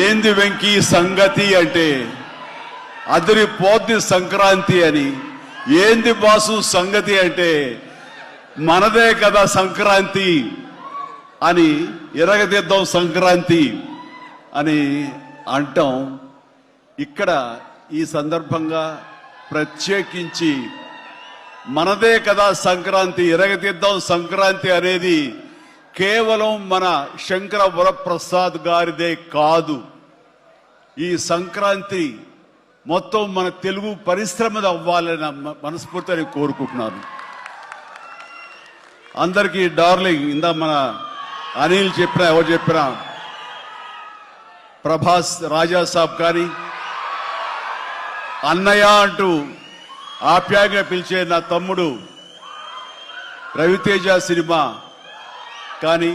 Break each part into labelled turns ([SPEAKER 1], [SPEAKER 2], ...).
[SPEAKER 1] ఏంది వెంకీ సంగతి అంటే అదిరిపోద్ది సంక్రాంతి అని, ఏంది బాసు సంగతి అంటే మనదే కదా సంక్రాంతి అని, ఎరగదిద్దాం సంక్రాంతి అని అంటాం. ఇక్కడ ఈ సందర్భంగా ప్రత్యేకించి మనదే కదా సంక్రాంతి, ఎరగదిద్దాం సంక్రాంతి అనేది కేవలం మన శంకర వరప్రసాద్ గారిదే కాదు. ఈ సంక్రాంతి మొత్తం మన తెలుగు పరిశ్రమ అవ్వాలని మనస్ఫూర్తిగా కోరుకుంటున్నాను. అందరికీ డార్లింగ్, ఇందా మన అనిల్ చెప్పినా ఎవరు చెప్పినా, ప్రభాస్ రాజా సాబ్ కానీ, అన్నయ్య అంటూ ఆప్యాయంగా పిలిచే నా తమ్ముడు రవితేజ సినిమా కానీ,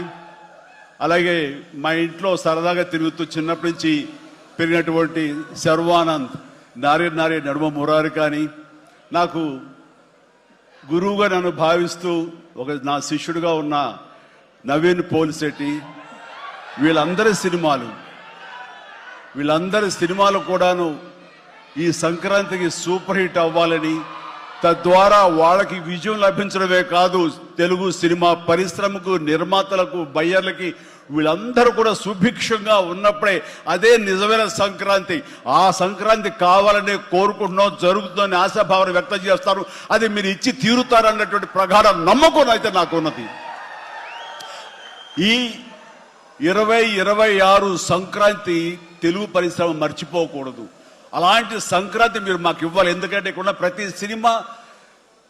[SPEAKER 1] అలాగే మా ఇంట్లో సరదాగా తిరుగుతూ చిన్నప్పటి నుంచి పెరిగినటువంటి శర్వానంద్, నారి నడుమ మురారి కానీ, నాకు గురువుగా నన్ను భావిస్తూ నా శిష్యుడిగా ఉన్న నవీన్ పోలిశెట్టి, వీళ్ళందరి సినిమాలు కూడాను ఈ సంక్రాంతికి సూపర్ హిట్ అవ్వాలని, తద్వారా వాళ్ళకి విజయం లభించడమే కాదు, తెలుగు సినిమా పరిశ్రమకు, నిర్మాతలకు, బయ్యర్లకి వీళ్ళందరూ కూడా సుభిక్షంగా ఉన్నప్పుడే అదే నిజమైన సంక్రాంతి. ఆ సంక్రాంతి కావాలనే కోరుకుంటున్నాం, జరుగుతుందని ఆశాభావన వ్యక్తం చేస్తారు. అది మీరు ఇచ్చి తీరుతారన్నటువంటి ప్రగాఢ నమ్మకం అయితే నాకు ఉన్నది. ఈ 2026 సంక్రాంతి తెలుగు పరిశ్రమ మర్చిపోకూడదు. అలాంటి సంక్రాంతి మీరు మాకు ఇవ్వాలి. ఎందుకంటే ఇక్కడ ప్రతి cinema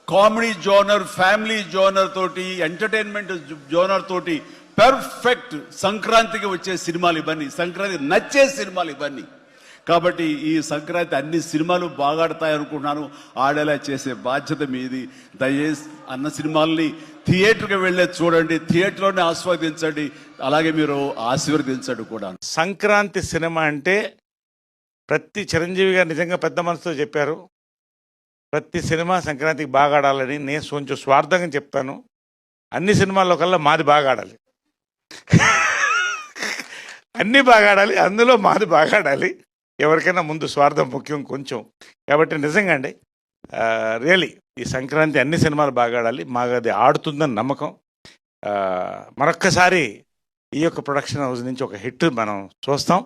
[SPEAKER 1] comedy genre, family genre తోటి, ఎంటర్టైన్మెంట్ జోనర్ తోటి పర్ఫెక్ట్ సంక్రాంతికి వచ్చే సినిమాలు ఇవన్నీ, సంక్రాంతి నచ్చే సినిమాలు ఇవన్నీ. కాబట్టి ఈ సంక్రాంతి అన్ని సినిమాలు బాగాడతాయి అనుకుంటున్నాను. ఆడేలా చేసే బాధ్యత మీది. దయచేసి అన్న సినిమాల్ని థియేటర్కి వెళ్ళే చూడండి, థియేటర్లోనే ఆస్వాదించండి, అలాగే మీరు ఆశీర్వదించండి కూడా.
[SPEAKER 2] సంక్రాంతి సినిమా అంటే ప్రతి చిరంజీవి గారు నిజంగా పెద్ద మనసుతో చెప్పారు. ప్రతి సినిమా సంక్రాంతికి బాగా ఆడాలని. నేను కొంచెం స్వార్థంగా చెప్తాను, అన్ని సినిమాల్లో కల్లా మాది బాగా ఆడాలి, అన్నీ బాగా ఆడాలి, అందులో మాది బాగా ఆడాలి. ఎవరికైనా ముందు స్వార్థం ముఖ్యం కొంచెం. కాబట్టి నిజంగా అండి, రియలీ ఈ సంక్రాంతి అన్ని సినిమాలు బాగా ఆడాలి. మాకు అది ఆడుతుందని నమ్మకం. మరొక్కసారి ఈ యొక్క ప్రొడక్షన్ హౌస్ నుంచి ఒక హిట్ మనం చూస్తాం.